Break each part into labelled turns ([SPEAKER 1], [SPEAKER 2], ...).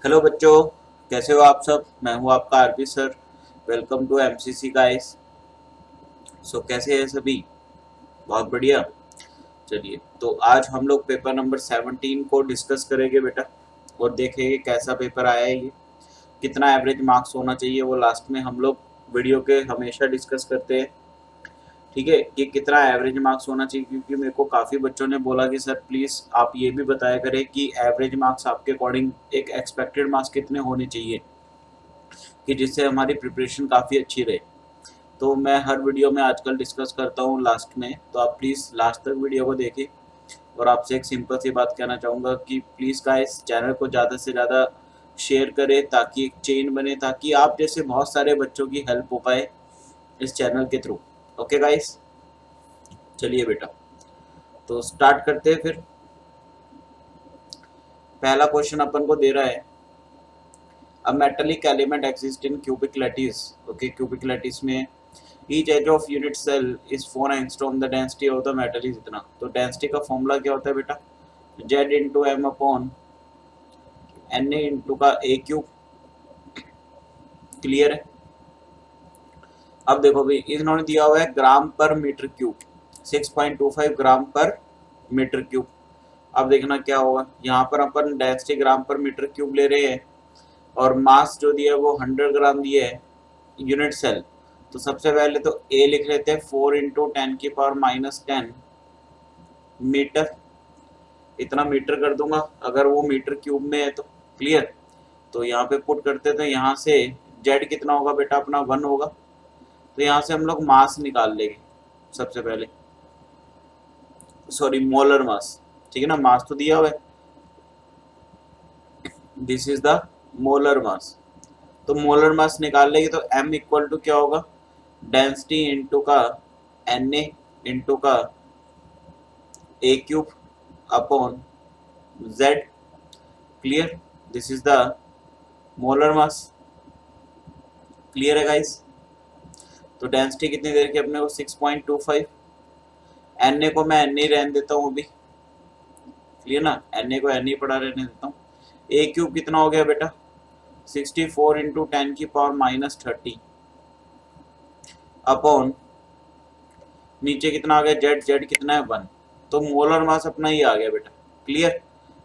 [SPEAKER 1] Hello बच्चों, कैसे हो आप सब। मैं हूं आपका RP sir. Welcome to MCC guys. So कैसे हैं सभी? बहुत बढ़िया। चलिए, तो आज हम लोग पेपर नंबर 17 को डिस्कस करेंगे बेटा, और देखेंगे कैसा पेपर आया है ये, कितना एवरेज मार्क्स होना चाहिए। वो लास्ट में हम लोग वीडियो के हमेशा डिस्कस करते हैं, ठीक है, कि कितना एवरेज मार्क्स होना चाहिए। क्योंकि मेरे को काफ़ी बच्चों ने बोला कि सर प्लीज़ आप ये भी बताया करें कि एवरेज मार्क्स आपके अकॉर्डिंग एक एक्सपेक्टेड मार्क्स कितने होने चाहिए, कि जिससे हमारी प्रिपरेशन काफ़ी अच्छी रहे। तो मैं हर वीडियो में आजकल डिस्कस करता हूँ लास्ट में, तो आप प्लीज़ लास्ट तक वीडियो को देखें। और आपसे एक सिंपल सी बात कहना चाहूँगा कि प्लीज़ गाइस चैनल को ज़्यादा से ज़्यादा शेयर करें, ताकि एक चेन बने, ताकि आप जैसे बहुत सारे बच्चों की हेल्प हो पाए इस चैनल के थ्रू। ओके गाइस, चलिए बेटा, तो स्टार्ट करते हैं फिर। पहला क्वेश्चन अपन को दे रहा है, a metallic element exist in cubic lattice. Okay, cubic lattice में each edge of unit cell is 4 angstrom, the density of the metal is इतना। तो डेंसिटी का फॉर्मूला क्या होता है बेटा? Z into M upon N A into का A cube. Clear है? अब देखो भाई, इन्होंने दिया हुआ है ग्राम पर मीटर क्यूब, 6.25 ग्राम पर मीटर क्यूब। अब देखना क्या होगा, यहाँ पर अपन डेंसिटी ग्राम पर मीटर क्यूब ले रहे हैं, और मास जो दिया है वो 100 ग्राम दिया है यूनिट सेल। तो सबसे पहले तो ए लिख लेते हैं, 4 इंटू 10⁻⁻10 मीटर। इतना मीटर कर दूंगा अगर वो मीटर क्यूब में है तो। क्लियर? तो यहाँ पे पुट करते थे, यहाँ से जेड कितना होगा बेटा अपना 1 होगा। तो यहाँ से हम लोग मास निकाल लेंगे सबसे पहले, सॉरी मोलर मास। ठीक है ना, मास तो दिया हुआ है, दिस इज द मोलर मास। तो मोलर मास निकाल लेंगे तो m इक्वल टू क्या होगा, डेंसिटी इंटू का एन ए इंटू का A cube upon Z. Clear? This is the molar mass. Clear है गाइस? तो डेंसिटी कितनी देर की अपने को 6.25। एन ए को मैं एन ही रहने देता हूँ अभी। क्लियर ना, एन ए को एन ही पड़ा रहने देता हूँ। ए क्यूब कितना हो गया बेटा, 64 इंटू 10⁻⁻30 अपॉन नीचे कितना आ गया, जेड, जेड कितना है 1। तो मोलर मास अपना ही आ गया बेटा। क्लियर?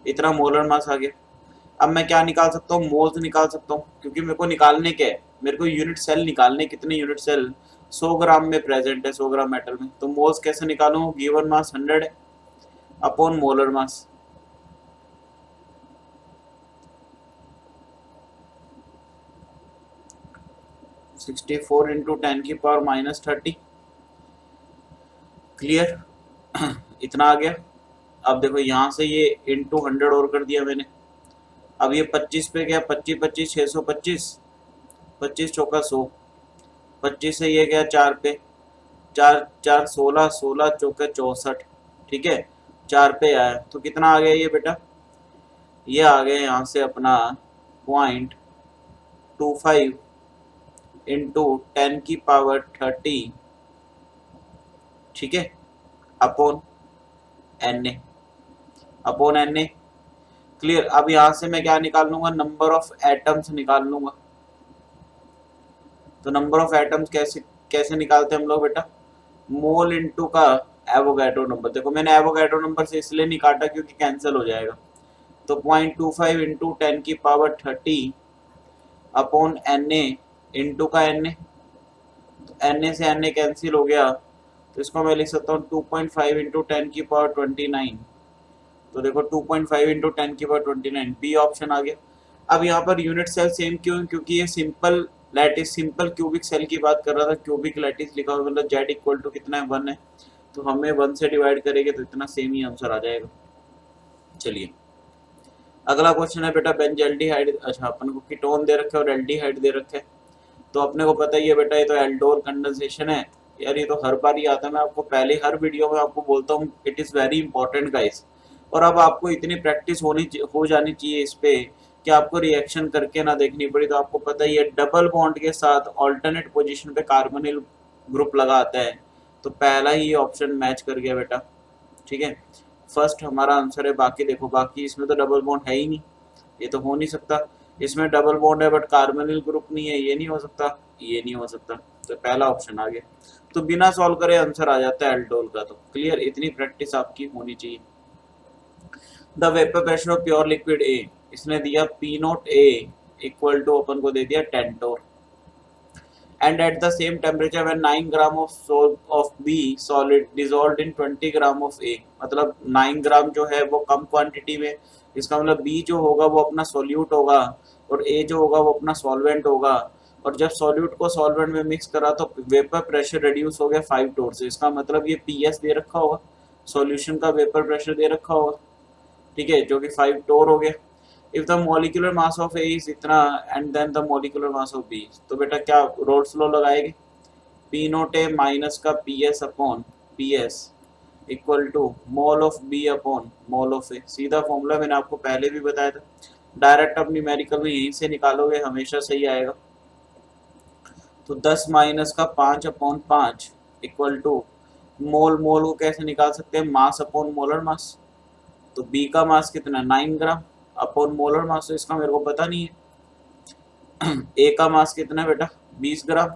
[SPEAKER 1] इतना मोलर मास आ गया। अब मैं क्या निकाल सकता हूँ, मोल्स निकाल सकता हूँ, क्योंकि मेरे को निकालने क्या है, मेरे को यूनिट सेल निकालने। कितने यूनिट सेल 100 ग्राम में प्रेजेंट है, 100 ग्राम मेटल में। तो मोल्स कैसे निकालूं, गिवन मास 100 है अपॉन मोलर मास। Sixty four into 10⁻⁻30। क्लियर? इतना आ गया। अब देखो यहाँ से ये इंटू 100 और कर दिया मैंने। अब ये 25 पे गया, 25 25 625, 25 चौका 100, 25 से ये गया 4 पे, 4 4 16, 16 चौके 64। ठीक है, 4 पे आया तो कितना आ गया ये बेटा, ये आ गया यहाँ से अपना 0.25 इंटू 10⁻30। ठीक है, upon N A, upon N A. Clear? अब यहाँ से मैं क्या निकाल लूंगा, नंबर ऑफ एटम्स निकाल लूंगा। तो नंबर ऑफ एटम्स कैसे कैसे निकालते हैं हम लोग बेटा, मोल इंटू का एवोगैड्रो नंबर। देखो मैंने एवोगैड्रो नंबर से इसलिए नहीं काटा क्योंकि कैंसिल हो जाएगा। तो 0.25 into 10⁻30 upon N A into का एन ए। एन ए से एन ए कैंसिल हो गया, तो इसको मैं लिख सकता हूँ 2.5 इंटू 10⁻29। तो देखो 2.5 इंटू 10⁻29 बी ऑप्शन आ गया। अब यहाँ पर यूनिट सेल सेम क्यों, क्योंकि ये simple lattice, simple cubic cell की बात कर रहा था। क्यूबिक लैटिस लिखा हुआ, मतलब जेड इक्वल टू कितना है 1 है, तो हमें 1 से डिवाइड करेंगे तो इतना सेम ही आंसर आ जाएगा। चलिए, अगला क्वेश्चन है बेटा, बेंजल्डिहाइड। अच्छा, अपन को कीटोन दे रखे और एल्डिहाइड दे रखे, तो अपने को पता ही है बेटा, ये तो एल्डोल कंडेंसेशन है। यार ये तो हर बार ही आता है, मैं आपको पहले हर वीडियो में आपको बोलता हूँ, it is very important guys. और अब आपको इतनी प्रैक्टिस हो जानी चाहिए इस पे कि आपको रिएक्शन करके ना देखनी पड़ी। तो आपको पता ही है, डबल बॉन्ड के साथ ऑल्टरनेट पोजीशन पे कार्बोनिल ग्रुप लगा आता है, तो पहला ही ऑप्शन मैच कर गया बेटा। ठीक है, फर्स्ट हमारा आंसर है। बाकी देखो, बाकी इसमें तो डबल बॉन्ड है ही नहीं, ये तो हो नहीं सकता। इसमें डबल बॉन्ड है बट कार्बोनिल ग्रुप नहीं है, ये नहीं हो सकता, ये नहीं हो सकता, तो पहला ऑप्शन आ गया। तो बिना सॉल्व करे आंसर आ जाता है एल्डोल का। तो क्लियर, इतनी प्रैक्टिस आपकी होनी चाहिए। The vapour pressure of pure liquid A, इसने दिया P nought A equal to अपन को दे दिया 10 टोर, and at the same temperature when 9 gram of B solid dissolved in 20 gram of A, मतलब 9 ग्राम जो है वो कम क्वांटिटी में, इसका मतलब B जो होगा वो अपना सॉल्यूट होगा और A जो होगा वो अपना सॉल्वेंट होगा, और जब सॉल्यूट को सॉल्वेंट में मिक्स करा तो वेपर प्रेशर रिड्यूस हो गया 5 टोर से। इसका मतलब ये PS दे रखा होगा, सॉल्यूशन का वेपर प्रेशर दे रखा होगा, ठीक है, जो कि 5 टोर हो गया। If the molecular mass of A is इतना and then the molecular mass of B, तो बेटा क्या रोल्स लॉ लगाएगी, पी नोट ए माइनस का P S upon P S equal to mole of B upon mole of A. सीधा formula मैंने आपको पहले भी बताया था, डायरेक्ट अब न्यूमेरिकल में यहीं से निकालोगे हमेशा सही आएगा। तो 10 माइनस का 5 अपॉन 5 इक्वल टू मोल, मोल को कैसे निकाल सकते हैं, मास अपॉन मोलर मास। तो बी का मास कितना 9 ग्राम अपॉन मोलर मास, तो इसका मेरे को पता नहीं है। ए का मास कितना है बेटा 20 ग्राम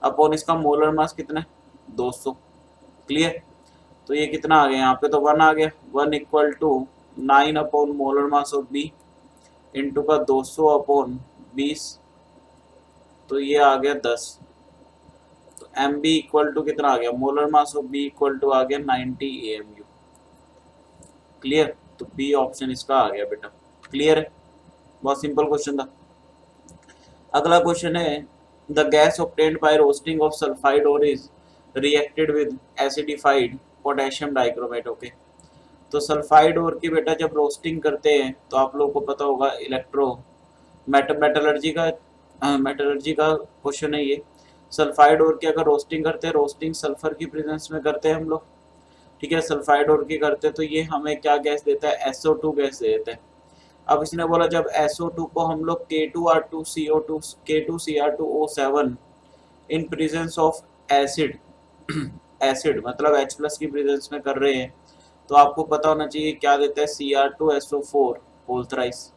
[SPEAKER 1] अपॉन इसका मोलर मास कितना है 200। क्लियर, तो ये कितना आ गया, यहाँ पे तो 1 आ गया, 1 equal to 9 upon molar mass of B into का 200 अपॉन 20, तो ये आ गया 10। तो एम बी इक्वल टू कितना आ गया, molar mass of B equal to आ गया 90 AMU। क्लियर, तो बी ऑप्शन इसका आ गया बेटा। क्लियर है, बहुत सिंपल क्वेश्चन था। अगला क्वेश्चन है the gas obtained by roasting of sulphide ore is reacted with acidified potassium dichromate. Okay, तो सल्फाइड और की बेटा जब रोस्टिंग करते हैं तो आप लोगों को पता होगा इलेक्ट्रो मेटलर्जी का क्वेश्चन है ये। सल्फाइड और की अगर रोस्टिंग करते हैं, रोस्टिंग सल्फर की प्रेजेंस में करते हैं हम लोग, ठीक है, सल्फाइड और की करते हैं, तो ये हमें क्या गैस देता है, SO2 गैस देता है। अब इसने बोला जब SO2 को हम लोग K2R2CO2 K2Cr2O7 in presence of acid acid मतलब H प्लस की प्रेजेंस में कर रहे हैं, तो आपको पता होना चाहिए क्या देता है, Cr2SO4 होल थ्राइस।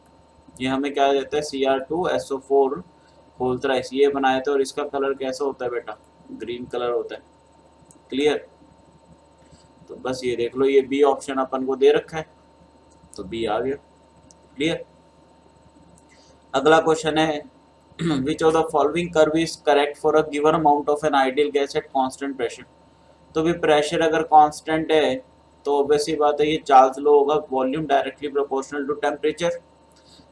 [SPEAKER 1] ये हमें क्या देता है, Cr2SO4 होल थ्राइस। ये बनाए थे और इसका कलर कैसा होता है बेटा, ग्रीन कलर होता है। क्लियर, तो बस ये देख लो, ये बी ऑप्शन अपन को दे रखा है, तो बी आ गया। क्लियर, अगला क्वेश्चन है विच of the following curve is correct for a given amount of an ideal gas at constant pressure. तो भी प्रेशर अगर कांस्टेंट है तो ऑब्वियसली बात है ये चार्ल्स लॉ होगा, volume directly proportional to temperature.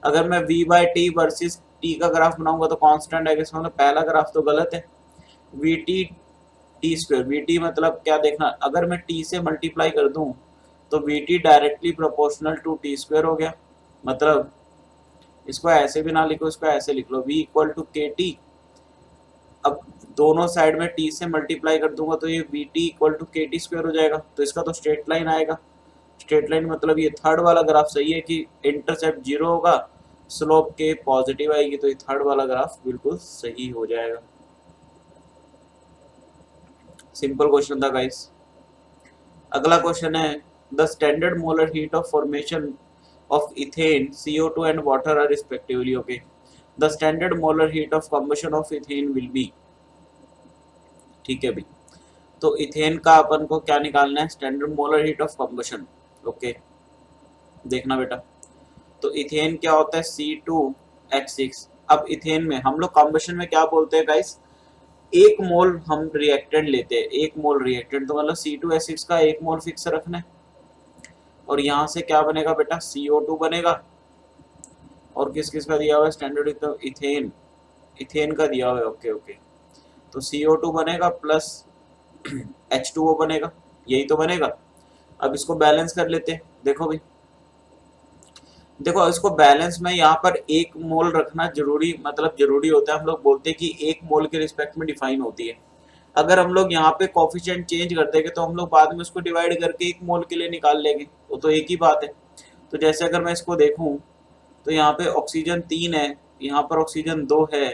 [SPEAKER 1] अगर मैं V by T versus T का ग्राफ बनाऊंगा तो कांस्टेंट है, इसका मतलब पहला ग्राफ तो गलत है, we T T square. We T मतलब क्या देखना, अगर मैं टी से मल्टीप्लाई कर दूं तो V T directly proportional to T square हो गया। मतलब इसको ऐसे भी ना लिखो, इसको ऐसे लिख लो, V इक्वल टू के टी। अब दोनों साइड में टी से मल्टीप्लाई कर दूंगा तो ये वी टी इक्वल टू के टी स्क्वायर हो जाएगा, तो इसका तो स्ट्रेट लाइन आएगा। स्ट्रेट लाइन मतलब ये थर्ड वाला ग्राफ सही है कि इंटरसेप्ट 0 होगा, स्लोप के पॉजिटिव आएगी, तो ये थर्ड वाला ग्राफ बिल्कुल सही हो जाएगा। सिंपल क्वेश्चन था गाइस। अगला क्वेश्चन है the standard molar heat of formation of ethane, CO2 and water are respectively, okay, the standard molar heat of combustion of ethane will be, ठीक है भाई, तो इथेन का अपन को क्या निकालना है, standard molar heat of combustion. Okay, देखना बेटा, तो इथेन क्या होता है C2H6। अब इथेन में हम लोग कम्बशन में क्या बोलते हैं गाइस, एक मोल हम रिएक्टेंट लेते हैं, एक मोल रिएक्टेंट, तो मतलब C2H6 का एक मोल फिक्स रखना है, और यहाँ से क्या बनेगा बेटा CO2 बनेगा, और किस किस का दिया हुआ है स्टैंडर्ड, इथेन, इथेन का दिया हुआ है। ओके ओके, तो CO2 बनेगा प्लस H2O बनेगा, यही तो बनेगा। अब इसको बैलेंस कर लेते हैं, देखो भाई, देखो इसको बैलेंस में यहाँ पर एक मोल रखना जरूरी, मतलब जरूरी होता है, हम लोग बोलते हैं कि एक मोल के रिस्पेक्ट में डिफाइन होती है। अगर हम लोग यहाँ पे कोफिशिएंट चेंज कर देंगे तो हम लोग बाद में उसको डिवाइड करके एक मोल के लिए निकाल लेंगे, वो तो एक ही बात है। तो जैसे अगर मैं इसको देखूं तो यहाँ पे ऑक्सीजन 3 है, यहाँ पर ऑक्सीजन 2 है,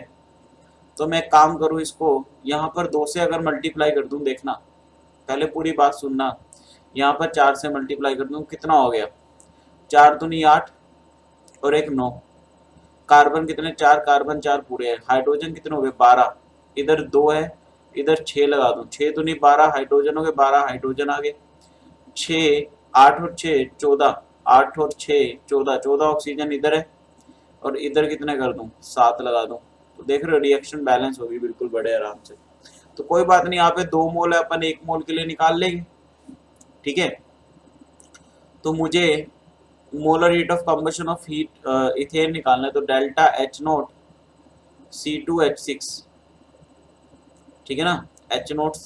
[SPEAKER 1] तो मैं काम करूँ इसको यहाँ पर 2 से अगर मल्टीप्लाई कर दूं, देखना पहले पूरी बात सुनना, यहाँ पर 4 से मल्टीप्लाई कर दूं कितना हो गया, 4 दूनी 8 और 1 9, कार्बन कितने, 4, कार्बन 4 पूरे हैं। हाइड्रोजन कितने हो गए, 12, इधर 2 है, इधर 6 लगा दूं, 6 तो नहीं 12 हाइड्रोजन हो गए, 12 हाइड्रोजन आ गए, 6, 8 और 6 14, 8 और 6 14, 14 ऑक्सीजन इधर है, और इधर कितने कर दूं, 7 लगा दूं। तो देख रहे हो रिएक्शन बैलेंस होगी बिल्कुल बड़े आराम से। तो कोई बात नहीं, यहाँ पे 2 मोल है, अपन 1 मोल के लिए निकाल लेंगे, ठीक है। तो मुझे molar heat of combustion of heat ethane निकालना है, तो डेल्टा एच नोट C2H6, ठीक है ना, एच नोट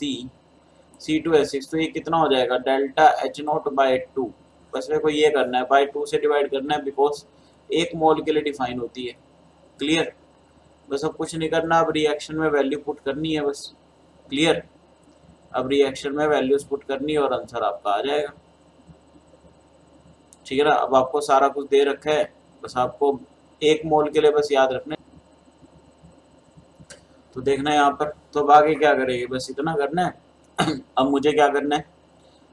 [SPEAKER 1] C2H6, तो ये कितना हो जाएगा, डेल्टा एच नोट बाई 2। बस मेरे को ये करना है, बाई 2 से डिवाइड करना है, बिकॉज 1 मोल के लिए डिफाइन होती है। क्लियर, बस अब कुछ नहीं करना, अब रिएक्शन में वैल्यू पुट करनी है बस। क्लियर, अब रिएक्शन में वैल्यूज पुट करनी है और आंसर आपका आ जाएगा, ठीक है ना। अब आपको सारा कुछ दे रखा है, बस आपको 1 मोल के लिए बस याद रखना है। तो देखना है यहाँ पर, तो अब आगे क्या करेंगे, बस इतना करना है। अब मुझे क्या करना है,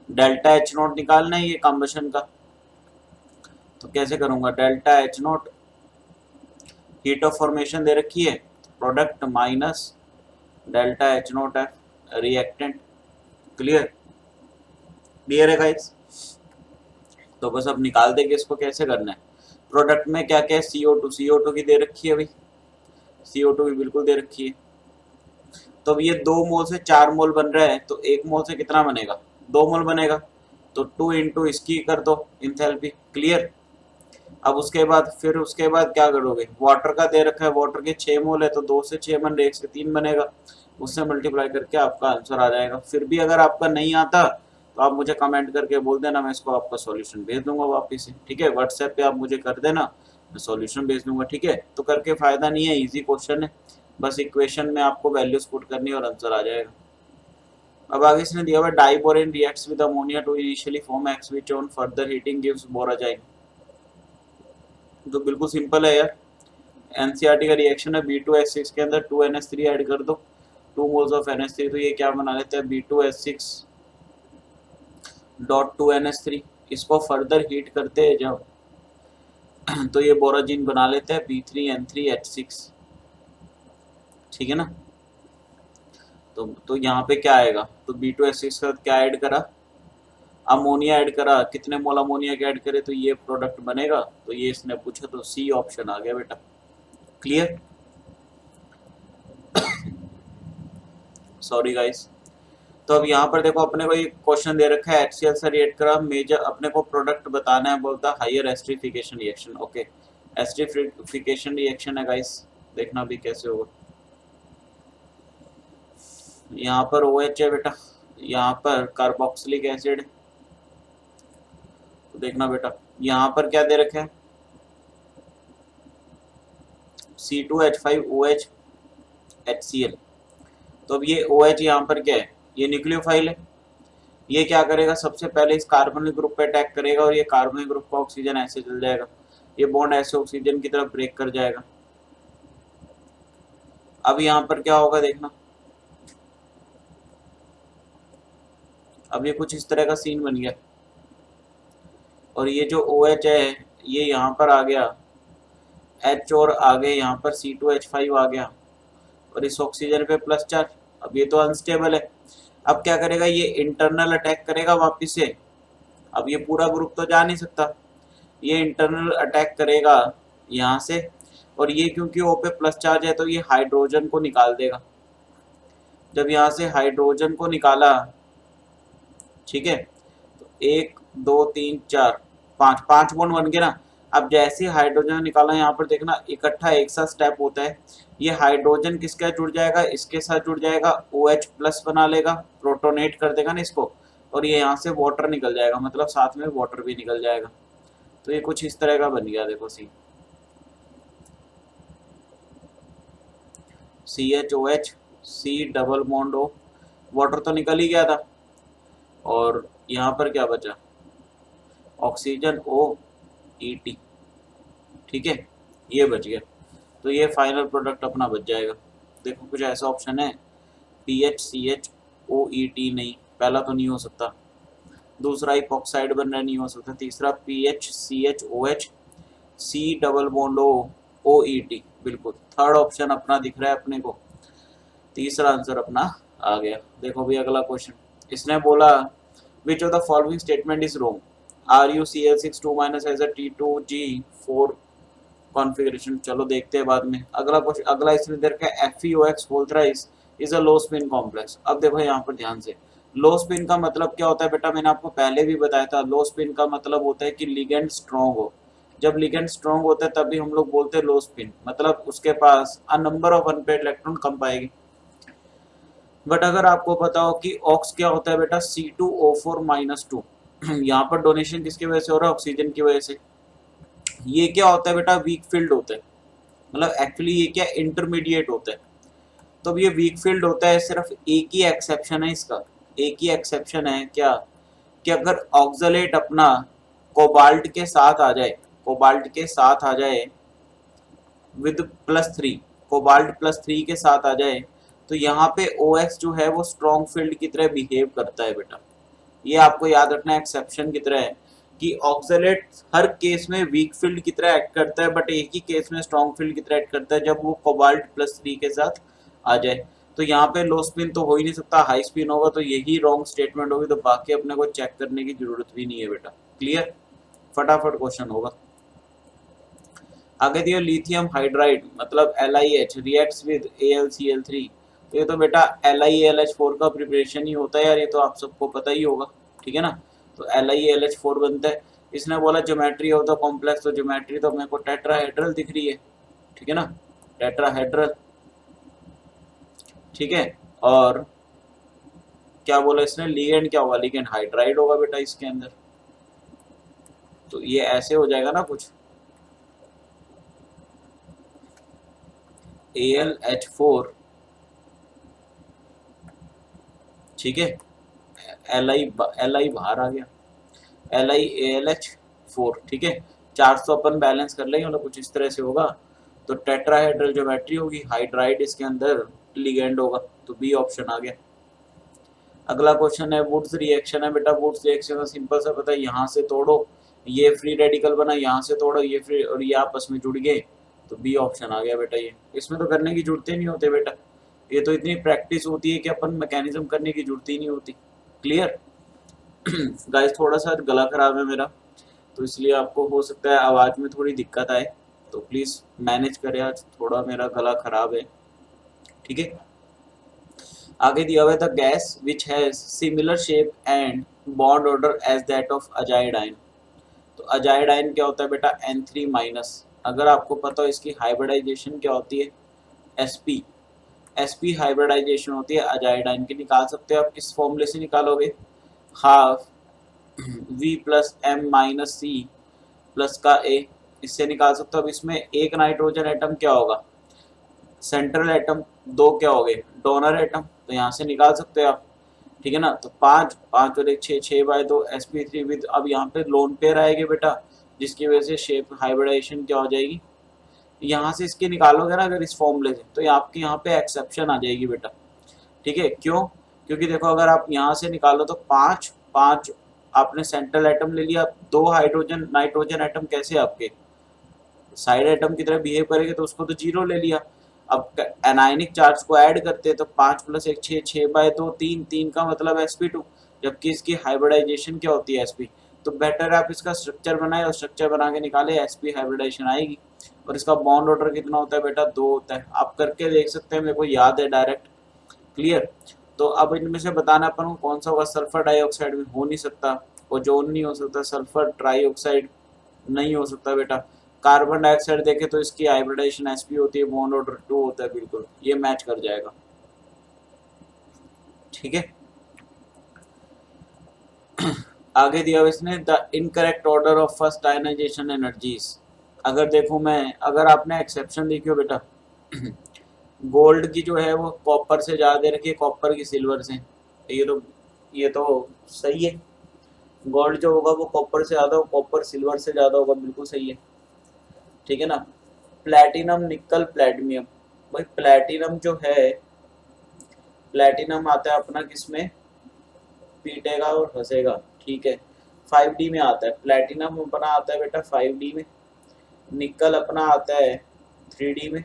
[SPEAKER 1] डेल्टा एच नोट निकालना है ये कम्बशन का। तो कैसे करूंगा, delta H nought, heat of formation दे रखी है, product minus delta H nought है रिएक्टेंट। क्लियर, क्लियर है गाइस। तो बस अब निकाल देंगे इसको, कैसे करना है। प्रोडक्ट में क्या क्या है, CO2 की दे रखी है भाई, CO2 की बिल्कुल दे रखी है। तो अब ये 2 मोल से 4 मोल बन रहा है, तो 1 मोल से कितना बनेगा, 2 मोल बनेगा, तो 2 इंटू इसकी कर दो इंथैल्पी। क्लियर, अब उसके बाद क्या करोगे, वाटर का दे रखा है, वाटर के 6 मोल है, तो 2 से 6 बन रहे, 1 से 3 बनेगा, उससे मल्टीप्लाई करके आपका आंसर आ जाएगा। फिर भी अगर आपका नहीं आता तो आप मुझे कमेंट करके बोल देना, मैं इसको आपका सॉल्यूशन भेज दूंगा वापस से, ठीक है। व्हाट्सएप पे आप मुझे कर देना, मैं सॉल्यूशन भेज दूंगा, ठीक है। तो करके फायदा नहीं है, इजी क्वेश्चन है, बस इक्वेशन में आपको वैल्यूज पुट करनी है और आंसर आ जाएगा। अब आगे इसने दिया हुआ diborane reacts with ammonia to initially form X which on further heating gives borazine. तो बिल्कुल सिंपल है यार, एनसीईआरटी का रिएक्शन है, B2H6 के अंदर 2NH3 ऐड कर दो, 2 मोल्स ऑफ NH3, तो ये क्या बना लेते हैं, B2H6 डॉट 2NH3। इसको फर्दर हीट करते हैं जब, तो ये बोराजिन बना लेते हैं B3N3H6, ठीक है ना। तो यहाँ पे क्या आएगा, तो B2H6 का क्या ऐड करा, अमोनिया ऐड करा, कितने मोल अमोनिया के ऐड करे तो ये प्रोडक्ट बनेगा, तो ये इसने पूछा, तो सी ऑप्शन आ गया बेटा। Clear, sorry guys. तो अब यहाँ पर देखो, अपने को एक क्वेश्चन दे रखा है, HCl से रिएक्ट करा, मेजर अपने को प्रोडक्ट बताना है, बोलता higher esterification reaction. Okay, esterification reaction है गाइस, देखना भी कैसे होगा। यहाँ पर OH है बेटा, यहाँ पर कार्बोक्सिलिक एसिड, तो देखना बेटा यहाँ पर क्या दे रखे हैं, C2H5OH HCl। तो अब ये OH यहाँ पर क्या है, ये न्यूक्लियोफाइल है, ये क्या करेगा, सबसे पहले इस कार्बनिक ग्रुप पे अटैक करेगा, और ये कार्बनिक ग्रुप का ऑक्सीजन ऐसे चल जाएगा, ये बॉन्ड ऐसे ऑक्सीजन की तरफ ब्रेक कर जाएगा। अब यहाँ पर क्या होगा देखना, अब ये कुछ इस तरह का सीन बन गया, और ये जो OH है ये यहाँ पर आ गया, H और आगे यहाँ पर C2H5 आ गया, और इस ऑक्सीजन पे +4। अब ये तो अनस्टेबल है, अब क्या करेगा, ये इंटरनल अटैक करेगा वापिस से। अब ये पूरा ग्रुप तो जा नहीं सकता, ये इंटरनल अटैक करेगा यहाँ से, और ये क्योंकि O पे प्लस चार्ज है तो ये हाइड्रोजन को निकाल देगा। जब यहाँ से हाइड्रोजन को निकाला, ठीक है, तो 1 2 3 4 5 5 बॉन्ड बन गए ना। अब जैसे हाइड्रोजन निकाला, यहाँ पर देखना इकट्ठा एक साथ स्टेप होता है, ये हाइड्रोजन किसके साथ जुड़ जाएगा, इसके साथ जुड़ जाएगा, OH प्लस बना लेगा, प्रोटोनेट कर देगा ना इसको, और ये यहाँ से वाटर निकल जाएगा, मतलब साथ में वाटर भी निकल जाएगा। तो ये कुछ इस तरह का बन गया, देखो CHOH, C double bond O, water तो निकल ही गया था, और यहाँ पर क्या बचा, ऑक्सीजन OET, ठीक है, ये बच गया। तो ये फाइनल प्रोडक्ट अपना बच जाएगा। देखो कुछ ऐसा ऑप्शन है, PHCHOET नहीं, पहला तो नहीं हो सकता, दूसरा इपॉक्साइड बन रहा नहीं हो सकता, तीसरा PHCHOH, C double bond O OET, बिल्कुल थर्ड ऑप्शन अपना दिख रहा है अपने को, तीसरा आंसर अपना आ गया। देखो भी अगला क्वेश्चन, इसने बोला which of the following statement is wrong, RuCl6 2 minus as a T2G4 configuration. चलो देखते हैं बाद में। अगला क्वेश्चन, अगला इसने दे रखा है FeOX whole thrice is a low spin complex. अब देखो यहाँ पर ध्यान से, लो स्पिन का मतलब क्या होता है बेटा, मैंने आपको पहले भी बताया था, लो स्पिन का मतलब होता है कि लिगेंड स्ट्रॉन्ग हो। जब लिगेंड स्ट्रॉन्ग होता है तभी हम लोग बोलते हैं लो स्पिन, मतलब उसके पास a number of unpaired electron कम पाएगी। बट अगर आपको पता हो कि ऑक्स क्या होता है बेटा, C2O4-2, यहाँ पर डोनेशन किसकी वजह से हो रहा है, ऑक्सीजन की वजह से। ये क्या होता है बेटा, वीक फील्ड होता है, मतलब एक्चुअली ये क्या इंटरमीडिएट होता है। तो अब ये वीक फील्ड होता है, सिर्फ एक ही एक्सेप्शन है इसका, एक ही एक्सेप्शन है क्या, कि अगर ऑक्सलेट अपना कोबाल्ट के साथ आ जाए, कोबाल्ट के साथ आ जाए विद +3, कोबाल्ट +3 के साथ आ जाए, तो यहाँ पे OX जो है वो स्ट्रॉन्ग फील्ड की तरह बिहेव करता है बेटा। ये आपको याद रखना, एक्सेप्शन की तरह है कि ऑक्सलेट हर केस में वीक फील्ड की तरह एक्ट करता है, बट एक ही केस में स्ट्रॉन्ग फील्ड की तरह एक्ट करता है, जब वो कोबाल्ट +3 के साथ आ जाए। तो यहाँ पे लो स्पिन तो हो ही नहीं सकता, हाई स्पिन होगा, तो यही रॉन्ग स्टेटमेंट होगी, तो बाकी अपने को चेक करने की जरूरत भी नहीं है बेटा। क्लियर, फटाफट क्वेश्चन होगा। आगे दिया लिथियम हाइड्राइड मतलब LiH रिएक्ट्स विद AlCl3। तो ये तो बेटा LiAlH4 का प्रिपरेशन ही होता है यार, ये तो आप सबको पता ही होगा, ठीक है ना। तो LiAlH4 बनता है। इसने बोला ज्योमेट्री ऑफ द कॉम्प्लेक्स, तो ज्योमेट्री तो मेरे को टेट्राहेड्रल दिख रही है, ठीक है ना, टेट्राहेड्रल, ठीक है। और क्या बोला इसने, लिगेंड क्या होगा, लिगेंड हाइड्राइड होगा बेटा इसके अंदर। तो ये ऐसे हो जाएगा ना कुछ, AlH4, ठीक है, Li बाहर आ गया, LiAlH4, ठीक है। 400 अपन बैलेंस कर लेंगे, मतलब कुछ इस तरह से होगा। तो टेट्राहेड्रल ज्योमेट्री होगी, हाइड्राइड इसके अंदर लिगेंड होगा, तो बी ऑप्शन आ गया। अगला क्वेश्चन है वुड्स रिएक्शन है बेटा, वुड्स रिएक्शन का सिंपल सा पता है, यहाँ से तोड़ो, ये फ्री रेडिकल बना, यहाँ से तोड़ो ये फ्री, और ये आपस में जुड़ गए, तो बी ऑप्शन आ गया बेटा। ये इसमें तो करने की जरूरत ही नहीं होती बेटा, ये तो इतनी प्रैक्टिस होती है कि अपन मैकेनिज्म करने की जरूरत ही नहीं होती। क्लियर गाइस, थोड़ा सा गला खराब है मेरा, तो इसलिए आपको हो सकता है आवाज़ में थोड़ी दिक्कत आए, तो प्लीज़ मैनेज करें, आज थोड़ा मेरा गला खराब है, ठीक है। आगे दिया हुआ है the gas which has similar shape and bond order as that of azide ion. तो अजाइडाइन क्या होता है बेटा, N3-। अगर आपको पता हो इसकी हाइब्रिडाइजेशन क्या होती है, sp, sp हाइब्रिडाइजेशन होती है अजाइडाइन की, निकाल सकते हो आप किस फॉर्मूले से निकालोगे, हाफ V+M-C प्लस का A, इससे निकाल सकते हो। अब इसमें एक नाइट्रोजन एटम क्या होगा, सेंट्रल एटम, दो क्या हो गए डोनर एटम, तो यहाँ से निकाल सकते हो आप, ठीक है ना। तो 5 5 और 1 6, 6/2 sp3 विद, अब यहाँ पे लोन पेयर आएगी बेटा, जिसकी वजह से शेप हाइब्रिडाइजेशन क्या हो जाएगी, यहाँ से इसके निकालोगे ना अगर इस फॉर्मूले से, तो ये आपके यहाँ पे एक्सेप्शन आ जाएगी बेटा, ठीक है। क्यों, क्योंकि देखो अगर आप यहाँ से निकालो तो 5 5 आपने सेंट्रल एटम ले लिया, 2 हाइड्रोजन नाइट्रोजन एटम कैसे आपके साइड एटम की तरह बिहेव करेंगे, तो उसको तो 0 ले लिया। अब एनायनिक चार्ज को ऐड करते हैं, तो 5 + 1 6, 6/2 3, 3 का मतलब sp2, जबकि इसकी हाइब्रिडाइजेशन क्या होती है sp। तो बेटर आप इसका स्ट्रक्चर बनाए और स्ट्रक्चर बना के निकाले, sp हाइब्रिडाइजेशन आएगी। और इसका बॉन्ड ऑर्डर कितना होता है बेटा, 2 होता है, आप करके देख सकते हैं, मेरे को याद है डायरेक्ट। क्लियर। तो अब इनमें से बताना अपन को कौन सा होगा, सल्फर डाइऑक्साइड में हो नहीं सकता, ओजोन नहीं हो सकता, सल्फर ट्राइऑक्साइड नहीं हो सकता बेटा। कार्बन डाइऑक्साइड देखे तो इसकी हाइब्रिडाइजेशन sp होती है, बॉन्ड ऑर्डर 2 होता है, बिल्कुल ये मैच कर जाएगा, ठीक है। आगे दिया हुआ इसने the incorrect order of first ionization energies. अगर देखो मैं, अगर आपने एक्सेप्शन देखी हो बेटा, गोल्ड की जो है वो कॉपर से ज़्यादा दे रखी है, कॉपर की सिल्वर से, ये तो सही है। गोल्ड जो होगा वो कॉपर से ज़्यादा, कॉपर सिल्वर से ज़्यादा होगा, बिल्कुल सही है, ठीक है ना। प्लैटिनम निकल प्लैटिनियम, भाई प्लैटिनम जो है, प्लैटिनम आता है अपना किसमें, पीटेगा और हंसेगा, ठीक है, 5D में आता है प्लैटिनम, अपना आता है बेटा 5D में। निकल अपना आता है 3D में,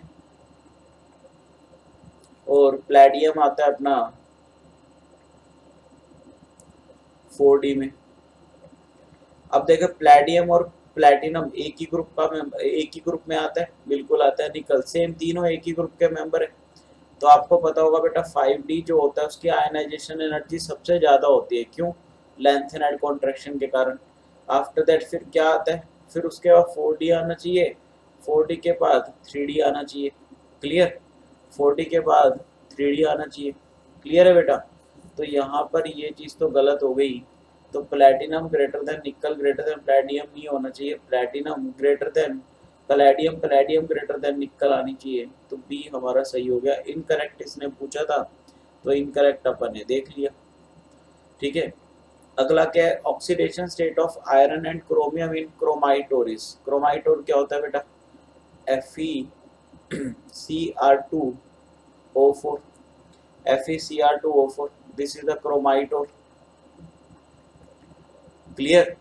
[SPEAKER 1] और प्लेडियम आता है अपना 4D में। अब देखें प्लेडियम और प्लेटिनम एक ही ग्रुप का एक ही ग्रुप में आता है, बिल्कुल आता है। निकल सेम, तीनों एक ही ग्रुप के मेंबर है। तो आपको पता होगा बेटा 5D जो होता है उसकी आयनाइजेशन एनर्जी सबसे ज़्यादा होती है। क्यों? लेंथेनाइड कॉन्ट्रैक्शन के कारण। आफ्टर दैट फिर क्या आता है? फिर उसके बाद 4D आना चाहिए, 4D के बाद 3D आना चाहिए। क्लियर? 4D के बाद 3D आना चाहिए। क्लियर है बेटा? तो यहाँ पर ये चीज़ तो गलत हो गई। तो प्लैटिनम ग्रेटर देन निकल ग्रेटर देन प्लैटियम नहीं होना चाहिए, platinum greater than palladium, palladium greater than निकल आनी चाहिए। तो बी हमारा सही हो गया। इनकरेक्ट इसने पूछा था तो इनकरेक्ट अपन ने देख लिया। ठीक है, अगला क्या है? Oxidation state of iron and chromium in chromite ores. Chromite ore क्या होता है बेटा? FeCr2O4, FeCr2O4, this is the chromite ore. Clear?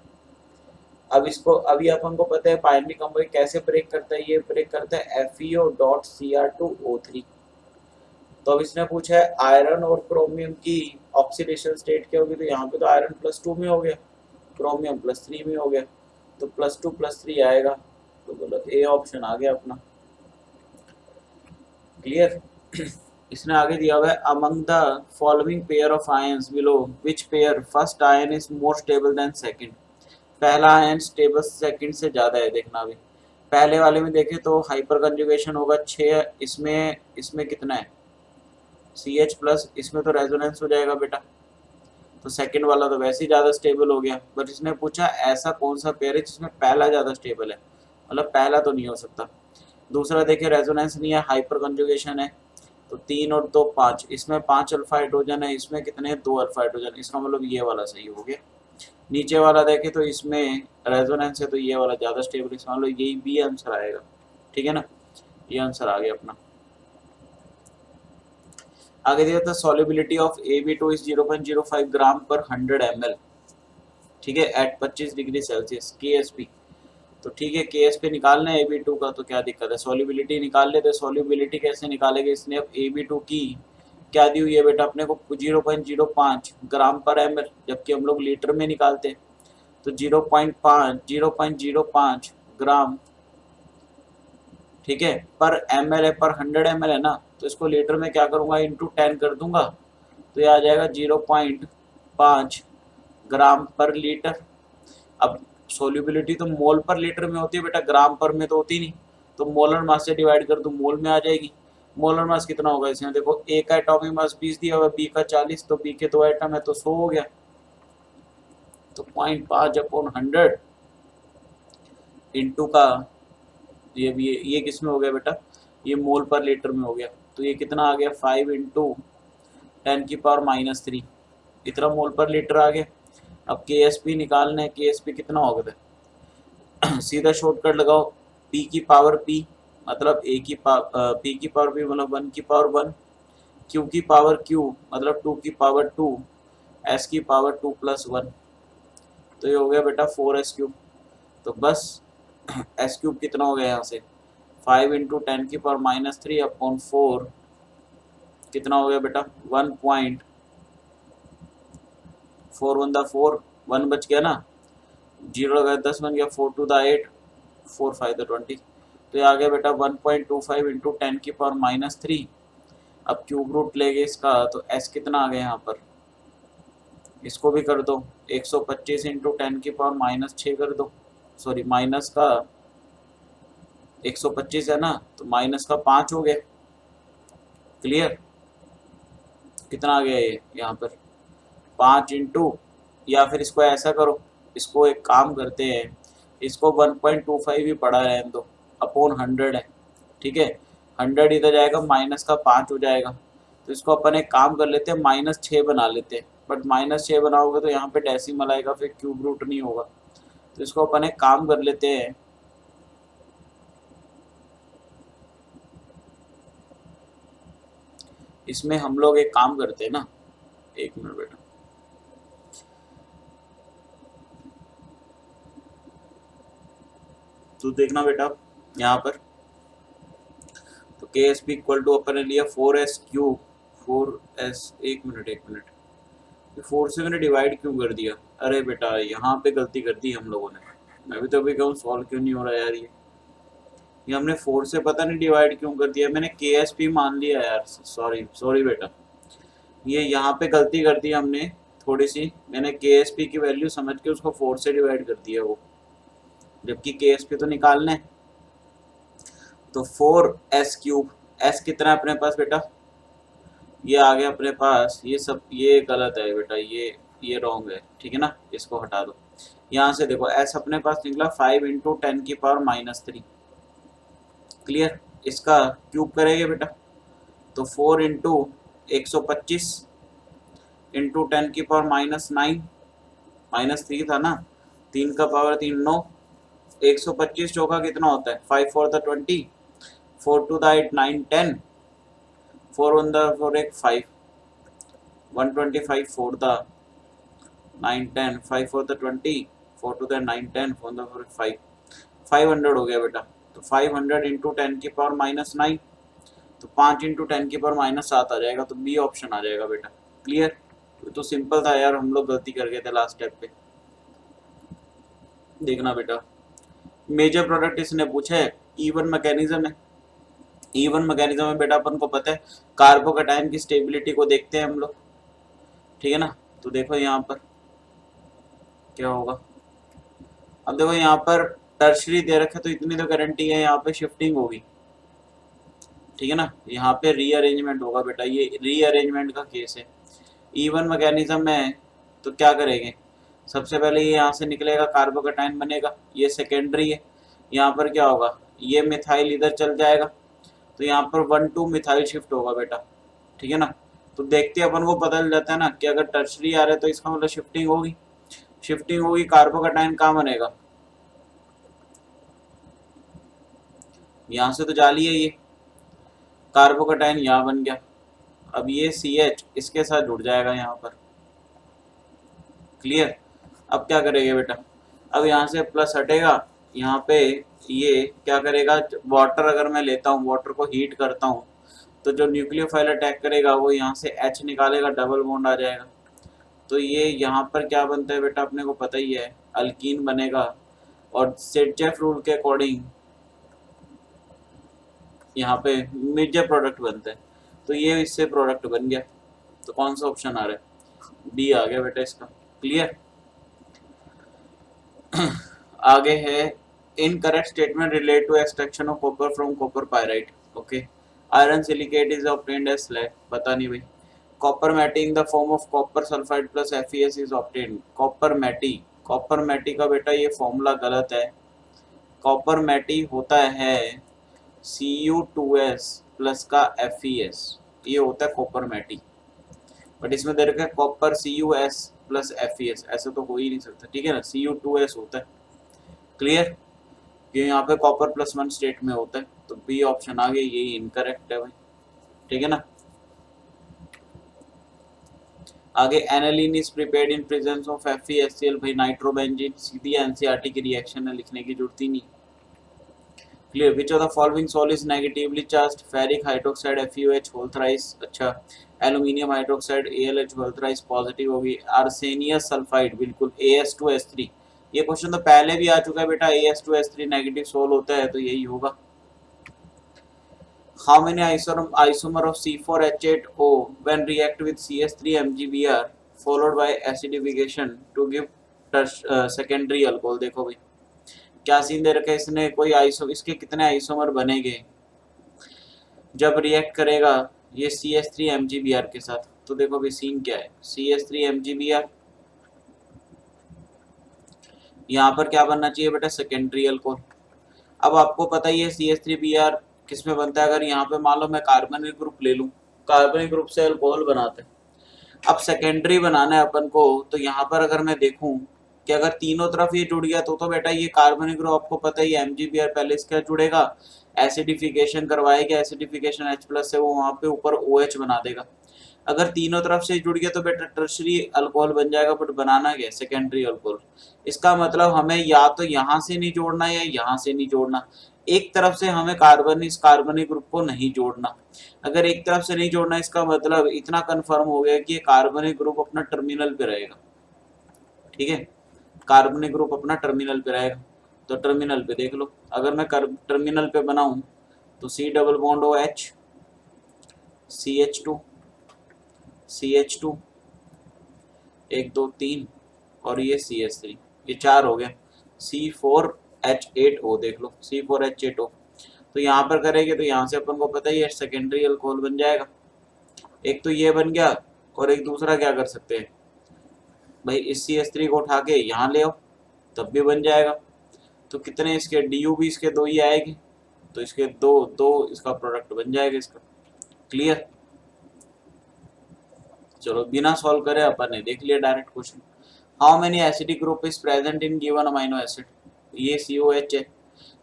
[SPEAKER 1] अब इसको अभी अपन को पता है बाइनरी कंपाउंड कैसे ब्रेक करता है। ये ब्रेक करता है FeO.Cr2O3। तो अब इसने पूछा है आयरन और क्रोमियम की ऑक्सीडेशन स्टेट क्या होगी। तो यहाँ पे तो आयरन +2 में हो गया, क्रोमियम +3 में हो गया, तो +2 +3 आएगा। तो बोला ए ऑप्शन आ गया अपना। क्लियर? इसने आगे दिया हुआ है among the following pair of ions below which pair first ion is more stable then second. पहला आयन स्टेबल सेकंड से ज़्यादा है। देखना अभी पहले वाले में देखें तो हाइपर कंजुगेशन होगा 6, इसमें कितना है CH+, इसमें तो रेजोनेंस हो जाएगा बेटा। तो सेकंड वाला तो वैसे ही ज़्यादा स्टेबल हो गया। बट इसने पूछा ऐसा कौन सा पेयर है जिसमें पहला ज़्यादा स्टेबल है, मतलब पहला तो नहीं हो सकता। दूसरा देखिए रेजोनेंस नहीं है, हाइपर कंजुगेशन है। तो 3 और 2 5, इसमें 5 अल्फा हाइड्रोजन है, इसमें कितने 2 अल्फा हाइड्रोजन, इसका मतलब ये वाला सही हो गया। नीचे वाला देखें तो इसमें रेजोनेंस है तो ये वाला ज़्यादा स्टेबल, इसका मतलब यही बी आंसर आएगा। ठीक है ना, ये आंसर आ गया अपना। आगे दिया था सॉल्युबिलिटी ऑफ AB2 इज 0.05 ग्राम पर 100 ml। ठीक है, एट 25 डिग्री सेल्सियस KSP। तो ठीक है, KSP निकालना है AB2 का, तो क्या दिक्कत है, सॉल्युबिलिटी निकाल लेते। सॉल्युबिलिटी कैसे निकालेंगे? इसने अब AB2 की क्या दी हुई है बेटा अपने को 0.05 ग्राम पर ml, जबकि हम लोग लीटर में निकालते हैं। तो 0.05 ग्राम, ठीक है, पर ml है, पर 100 ml है ना, तो इसको लीटर में क्या करूंगा, इंटू 10 कर दूंगा, तो ये आ जाएगा 0.5 ग्राम पर लीटर। अब सोल्यूबिलिटी तो मोल पर लीटर में होती है बेटा, ग्राम पर में तो होती नहीं। तो मोलर मास से डिवाइड कर दूं, मोल में आ जाएगी। मोलर मास कितना होगा इसमें? देखो ए का एटॉमिक मास 20 दिया हुआ, बी का 40, तो बी के 2 एटम है तो 100 हो गया। तो 0.5/100 इंटू का ये किस में हो गया बेटा? ये मोल पर लीटर में हो गया। तो ये कितना आ गया? 5 इंटू 10⁻³ इतना मोल पर लीटर आ गया। अब KSP निकालना है, KSP कितना होगा? सीधा शॉर्टकट लगाओ, P की पावर P मतलब P की पावर P मतलब 1 की पावर 1, Q की पावर Q मतलब 2 की पावर 2, S की पावर 2+1। तो ये हो गया बेटा 4S3। तो बस S³ कितना हो गया यहाँ से? 5 इंटू 10⁻³ अपॉन 4 कितना हो गया बेटा? 1.4 1 बच गया ना, 0 लगा 10 बन गया, 4 टू द 8, 4 5 द 20। तो ये आ गया बेटा 1.25 इंटू 10⁻³ अब क्यूब रूट लेंगे इसका, तो S कितना आ गया यहाँ पर? इसको भी कर दो, 125 इंटू 10⁻⁻6 कर दो, सॉरी माइनस का 125 है ना, तो माइनस का 5 हो गया। क्लियर? कितना आ गया ये यहाँ पर? 5 इंटू, या फिर इसको ऐसा करो, इसको एक काम करते हैं, इसको 1.25 ही पड़ा रहने दो, अपॉन 100 है। ठीक है, 100 इधर जाएगा, माइनस का 5 हो जाएगा। तो इसको अपन एक काम कर लेते हैं, -6 बना लेते हैं। बट -6 बनाओगे तो यहाँ पे डेसिमल आएगा, फिर क्यूब रूट नहीं होगा। तो इसको अपन एक काम कर लेते हैं, इसमें हम लोग एक काम करते हैं ना, 1 मिनट बेटा, तो देखना बेटा यहाँ पर के एस पी इक्वल टू अपन ने लिया 4s3 4s, एक मिनट 4 से मैंने डिवाइड क्यों कर दिया? अरे बेटा यहाँ पे गलती कर दी हम लोगों ने। मैं भी तो अभी कहूँ सॉल्व क्यों नहीं हो रहा यार ये हमने 4 से पता नहीं डिवाइड क्यों कर दिया। मैंने के एस पी मान लिया यार, सॉरी बेटा, ये यहाँ पे गलती कर दी हमने थोड़ी सी। मैंने के एस पी की वैल्यू समझ के उसको 4 से डिवाइड कर दिया वो, जबकि के एस पी तो निकालना है। तो 4s3, s कितना है अपने पास बेटा? ये आ गया अपने पास, ये सब ये गलत है बेटा, ये रॉन्ग है, ठीक है ना, इसको हटा दो। यहाँ से देखो s अपने पास निकला 5 × 10⁻³ क्लियर। इसका क्यूब करेंगे बेटा तो 4 × 125 × 10⁻⁹ -3 था ना, 3 का पावर 3 9, 125 चौका कितना होता है? 5 4 × 20, 4 2 × 8 9 10, 4 1 4 1 5, 125 4 9 10, 5 4 20, 4 2 9 10, 4 4 5, 500 हो गया बेटा। तो 500 × 10⁻⁹, तो 5 × 10⁻⁷ आ जाएगा, तो बी ऑप्शन आ जाएगा बेटा। क्लियर? तो सिंपल था यार, हम लोग गलती कर गए थे लास्ट स्टेप पे। देखना बेटा, मेजर प्रोडक्ट इसने पूछा है, इवन मैकेनिज्म है। इवन मैकेनिज्म में बेटा अपन को पता है कार्बोकैटायन की स्टेबिलिटी को देखते हैं हम लोग, ठीक है ना। तो देखो यहाँ पर क्या होगा। अब देखो यहाँ पर टर्शरी दे रखे, तो इतनी तो गारंटी है यहाँ पे शिफ्टिंग होगी, ठीक है ना। यहाँ पे रीअरेंजमेंट होगा बेटा, ये रीअरेंजमेंट का केस है। इवन मैकेनिज्म में तो क्या करेंगे, सबसे पहले ये यहाँ से निकलेगा, कार्बोकैटायन बनेगा, ये सेकेंडरी है। यहाँ पर क्या होगा, ये मिथाइल इधर चल जाएगा, तो यहाँ पर 1 2 मिथाइल शिफ्ट होगा बेटा, ठीक है ना। तो देखते अपन को पता चल जाता है ना कि अगर टर्शरी आ रहे तो इसका मतलब शिफ्टिंग होगी। कार्बोकैटायन कहाँ बनेगा, यहाँ से तो जाली है, ये कार्बोकैटायन यहाँ बन गया। अब ये CH इसके साथ जुड़ जाएगा यहाँ पर, क्लियर। अब क्या करेंगे बेटा, अब यहाँ से प्लस हटेगा, यहाँ पे ये क्या करेगा, वाटर अगर मैं लेता हूँ, वाटर को हीट करता हूँ, तो जो न्यूक्लियोफाइल अटैक करेगा वो यहाँ से H निकालेगा, डबल बॉन्ड आ जाएगा। तो ये यहाँ पर क्या बनता है बेटा, अपने को पता ही है, अल्कीन बनेगा। और सेटजेफ रूल के अकॉर्डिंग यहाँ पे मेजर प्रोडक्ट बनता है, तो ये इससे प्रोडक्ट बन गया। तो कौन सा ऑप्शन आ रहा है? बी आ गया बेटा इसका। क्लियर? आगे है incorrect statement relate to extraction of copper from copper pyrite. Okay, iron silicate is obtained as slag, पता नहीं भाई। Copper matte in the form of copper sulphide plus FeS is obtained. Copper matte का बेटा ये formula गलत है। Copper मैटी होता है Cu2s प्लस का FeS, ये होता है कॉपर मैटी। बट इसमें दे रखा है कॉपर CuS प्लस FeS, ऐसा तो हो ही नहीं सकता, ठीक है ना। Cu2s होता है, क्लियर। ये यहाँ पे कॉपर +1 स्टेट में होता है, तो बी ऑप्शन आ गया, यही इनकरेक्ट है भाई, ठीक है ना। आगे aniline is prepared in presence of FeHCl, भाई नाइट्रोबेंजीन, सीधी NCERT की रिएक्शन है, लिखने की जरूरत ही नहीं। Clear. Which of the following salt is negatively charged, ferric hydroxide FeOH whole thrice, अच्छा। Aluminium hydroxide AlH whole thrice positive होगी। आर्सेनियस सल्फाइड बिल्कुल AS2S3, ये क्वेश्चन तो पहले भी आ चुका है बेटा, AS2S3 नेगेटिव सोल होता है, तो यही होगा। How many isomer of C4H8O when react with CH3MgBr followed by acidification to give secondary alcohol। देखो भाई क्या सीन दे रखा है इसने, कोई इसके कितने आइसोमर बनेंगे जब रिएक्ट करेगा ये CH3MgBr के साथ। तो देखो भाई सीन क्या है, CH3MgBr, यहाँ पर क्या बनना चाहिए बेटा, सेकेंडरी अल्कोहल। अब आपको पता ही है CH3Br किस में बनता है, अगर यहाँ पे मान लो मैं कार्बनिक ग्रुप ले लूँ, कार्बनिक ग्रुप से अल्कोहल बनाते हैं। अब सेकेंडरी बनाना है अपन को, तो यहाँ पर अगर मैं देखूं कि अगर तीनों तरफ ये जुड़ गया तो बेटा ये कार्बनिक ग्रुप आपको पता ही है MgBr पहले इसका जुड़ेगा, एसिडिफिकेशन करवाएगा, एसिडिफिकेशन H+ से वो वहाँ पे ऊपर OH बना देगा। अगर तीनों तरफ से जुड़ गया तो बेटा टर्शरी अल्कोहल बन जाएगा, बट बनाना क्या, सेकेंडरी अल्कोहल। इसका मतलब हमें या तो यहाँ से नहीं जोड़ना या यहाँ से नहीं जोड़ना, एक तरफ से हमें कार्बन इस कार्बनिक ग्रुप को नहीं जोड़ना। अगर एक तरफ से नहीं जोड़ना इसका मतलब इतना कंफर्म हो गया कि ये कार्बनिक ग्रुप अपना टर्मिनल पे रहेगा। ठीक है, कार्बनिक ग्रुप अपना टर्मिनल पे रहेगा। तो टर्मिनल पे देख लो, अगर मैं टर्मिनल पे बनाऊं तो C double bond O H, CH2, CH2, 1 2 3 और ये CH3, ये 4 हो गया। C4H8O देख लो, C4H8O। तो यहाँ पर करेंगे तो यहाँ से अपन को पता ही है सेकेंडरी अल्कोहल बन जाएगा। एक तो ये बन गया और एक दूसरा क्या कर सकते हैं भाई, इस CH3 को उठा के यहाँ ले आओ तब भी बन जाएगा। तो कितने इसके DU भी इसके 2 ही आएगी, तो इसके दो दो इसका प्रोडक्ट बन जाएगा इसका। क्लियर। चलो बिना सॉल्व करे अपन ने देख लिया direct question. How many acidic group is present in given amino acid. ये COH है,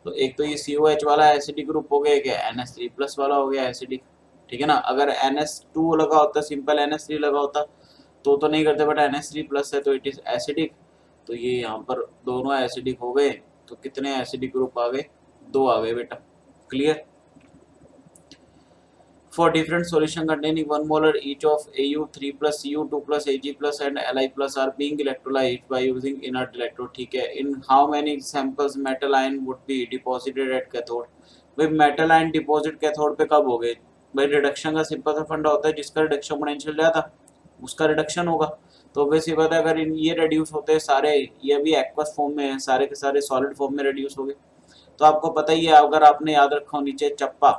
[SPEAKER 1] तो एक तो ये COH वाला एसिडिक ग्रुप हो गया, क्या NH3 प्लस वाला हो गया एसिडिक। ठीक है ना, अगर NH2 लगा होता, सिंपल NH3 लगा होता तो नहीं करते, बट NH3 प्लस है तो इट इज एसिडिक। तो ये यहाँ पर दोनों एसिडिक हो गए, तो कितने एसिडिक ग्रुप आ गए, 2 आ गए बेटा। Clear. For different solution containing 1 molar each of Au3 plus Cu2 plus Ag plus and Li plus are being electrolyzed by using inert electrode। ठीक है, in how many samples metal ion would be deposited at cathode। भाई metal ion deposit cathode पे कब हो गए भाई, reduction का simple सा फंडा होता है, जिसका रिडक्शन पोटेंशियल ज्यादा उसका रिडक्शन होगा। तो वैसे ही पता है, अगर ये रिड्यूस होते हैं सारे, ये भी एक्वस फॉर्म में है, सारे के सारे सॉलिड फॉर्म में रिड्यूस हो गए। तो आपको पता ही है, अगर आपने याद रखा हो नीचे चप्पा,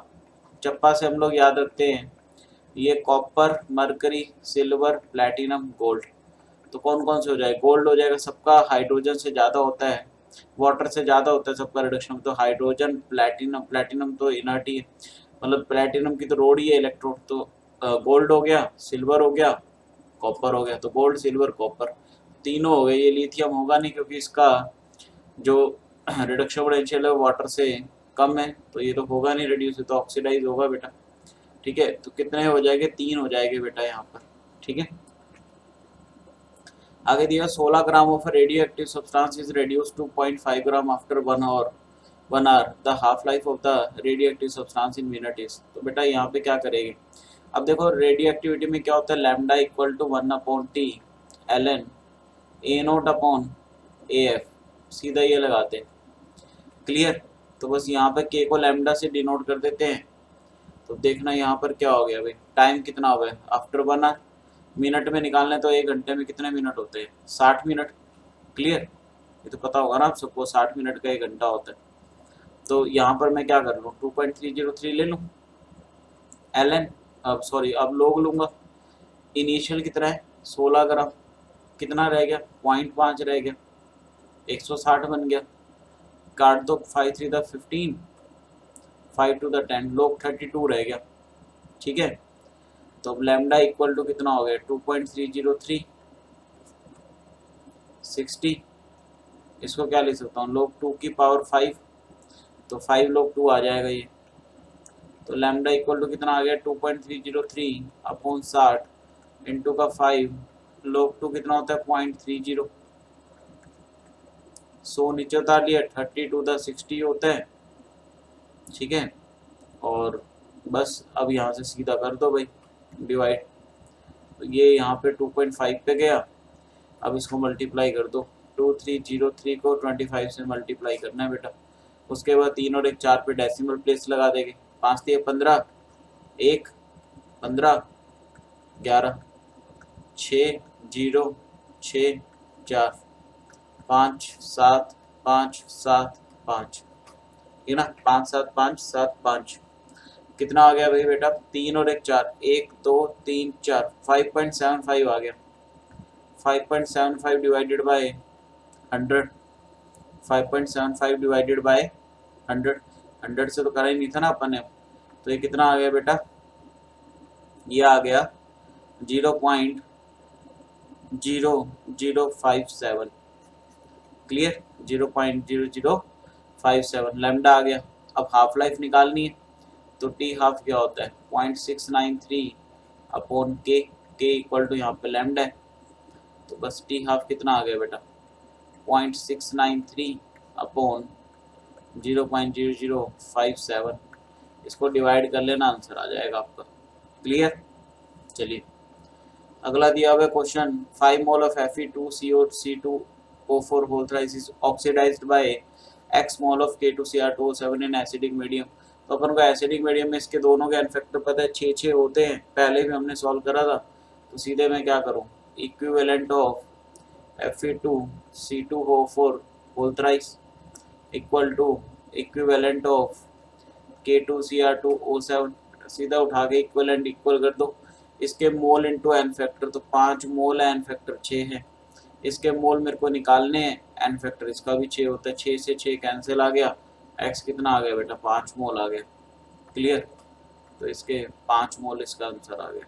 [SPEAKER 1] चप्पा से हम लोग याद रखते हैं ये copper, mercury, silver, platinum, gold. तो कौन कौन से हो जाए, गोल्ड हो जाएगा, सबका हाइड्रोजन से ज़्यादा होता है, वाटर से ज़्यादा होता है सबका रिडक्शन। तो हाइड्रोजन, प्लैटिनम, प्लैटिनम तो इनर्ट ही है, मतलब प्लैटिनम की तो रोड ही है इलेक्ट्रोड। तो गोल्ड हो गया, सिल्वर हो गया, कॉपर हो गया। तो गोल्ड, सिल्वर, कॉपर तीनों हो गए। ये लिथियम होगा नहीं क्योंकि इसका जो रिडक्शन पोटेंशियल है वाटर से कम है, तो ये तो होगा नहीं रिड्यूस, तो ऑक्सीडाइज होगा बेटा। ठीक है, तो कितने हो जाएंगे, 3 हो जाएंगे बेटा यहाँ पर। ठीक है, आगे दिया 16 gram of radioactive substance is reduce to 0.5 gram after 1 hour the half life of the radioactive substance in minute is. तो बेटा यहाँ पे क्या करेंगे, अब देखो रेडियो एक्टिविटी में क्या होता है, lambda equal to 1/T ln A0/AF, सीधा ये लगाते हैं। क्लियर। तो बस यहाँ पे के को लैम्डा से डिनोट कर देते हैं। तो देखना यहाँ पर क्या हो गया भाई, टाइम कितना हो गया आफ्टर 1 आवर, मिनट में निकालने तो 1 घंटे में कितने मिनट होते हैं, 60 मिनट। क्लियर, ये तो पता होगा ना आप सबको, 60 मिनट का 1 घंटा होता है। तो यहाँ पर मैं क्या कर लूँ, 2.303 ले लूँ ln, अब सॉरी अब लोग लूँगा। इनिशियल कितना है 16 ग्राम, कितना रह गया 0.5 रह गया, 160 बन गया। काट दो, 5 3 द 15, 5 2 द 10, लोग 32 रह गया। ठीक है, तो अब लैम्डा इक्वल टू कितना हो गया 2.303 60। इसको क्या लिख सकता हूँ, लोग 2 की पावर 5, तो 5 लोग 2 आ जाएगा ये। तो लैम्डा इक्वल टू कितना आ गया 2.303 अपॉन 60 इंटू का 5, लोग 2 कितना होता है 0.30। 100 नीचे उतार लिया, 32 द 60 होता है। ठीक है, और बस अब यहाँ से सीधा कर दो भाई डिवाइड। तो ये यहाँ पे 2.5 पे गया, अब इसको मल्टीप्लाई कर दो, 2303 को 25 से मल्टीप्लाई करना है बेटा। उसके बाद 3 और 1 4 पे डेसिमल प्लेस लगा देंगे, 5 3 15, 1 15 11 6 0 6 4 5 7 5 7 5, ठीक है ना, 5 7 5 7 5, कितना आ गया भाई बेटा 3 और 1 4, 1 2 3 4, 5.75 आ गया। 5.75 डिवाइडेड बाय 100, 5.75 डिवाइडेड बाय 100, 100 से तो करा ही नहीं था ना अपन ने। तो ये कितना आ गया बेटा, ये आ गया 0.0057। क्लियर, 0.0057 लैम्डा आ गया। अब हाफ लाइफ निकालनी है, तो टी हाफ क्या होता है 0.693 अपॉन के इक्वल टू यहाँ पे लैम्डा है। तो बस टी हाफ कितना आ गया बेटा 0.693 अपॉन 0.0057, इसको डिवाइड कर लेना, आंसर आ जाएगा आपका। क्लियर। चलिए अगला दिया हुआ question, 5 mole of Fe2CO C2O4 whole thrice is oxidized by x mole of K2Cr2O7 in acidic medium. तो अपन को एसिडिक मीडियम में इसके दोनों के एनफैक्टर पता है, 6 होते हैं, पहले भी हमने सॉल्व करा था। तो सीधे मैं क्या करूँ, equivalent of Fe2C2O4 whole thrice equal to equivalent of K2Cr2O7, सीधा उठा के इक्विवेलेंट इक्वल कर दो। इसके मोल इंटू एन फैक्टर, तो 5 मोल है, एन फैक्टर 6 है। इसके मोल मेरे को निकालने हैं, एन फैक्टर इसका भी 6 होता है, 6 से 6 कैंसिल आ गया, एक्स कितना आ गया बेटा, 5 मोल आ गया। क्लियर। तो इसके 5 मोल इसका आंसर आ गया।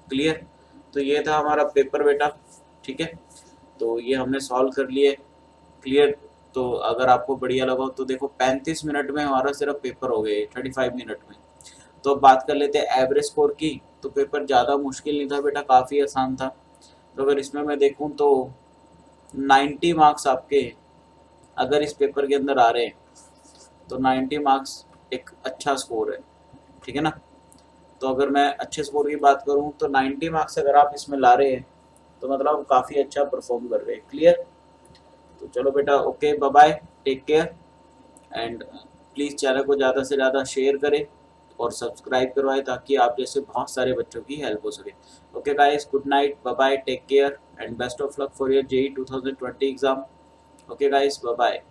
[SPEAKER 1] क्लियर। तो ये था हमारा पेपर बेटा, ठीक है। तो ये हमने सॉल्व कर लिए। क्लियर। तो अगर आपको बढ़िया लगा तो देखो 35 मिनट में हमारा सिर्फ पेपर हो गए, 35 मिनट में। तो बात कर लेते हैं एवरेज स्कोर की। तो पेपर ज़्यादा मुश्किल नहीं था बेटा, काफ़ी आसान था। तो अगर इसमें मैं देखूं तो 90 मार्क्स आपके अगर इस पेपर के अंदर आ रहे हैं तो 90 मार्क्स एक अच्छा स्कोर है, ठीक है ना। तो अगर मैं अच्छे स्कोर की बात करूं तो 90 मार्क्स अगर आप इसमें ला रहे हैं तो मतलब काफ़ी अच्छा परफॉर्म कर रहे हैं। क्लियर। तो चलो बेटा, okay, bye bye, take care, and please channel को ज़्यादा से ज़्यादा शेयर करें और सब्सक्राइब करवाएं ताकि आप जैसे बहुत सारे बच्चों की हेल्प हो सके। Okay guys, good night, bye bye, take care and best of luck for your JEE 2020 exam. Okay guys, bye bye.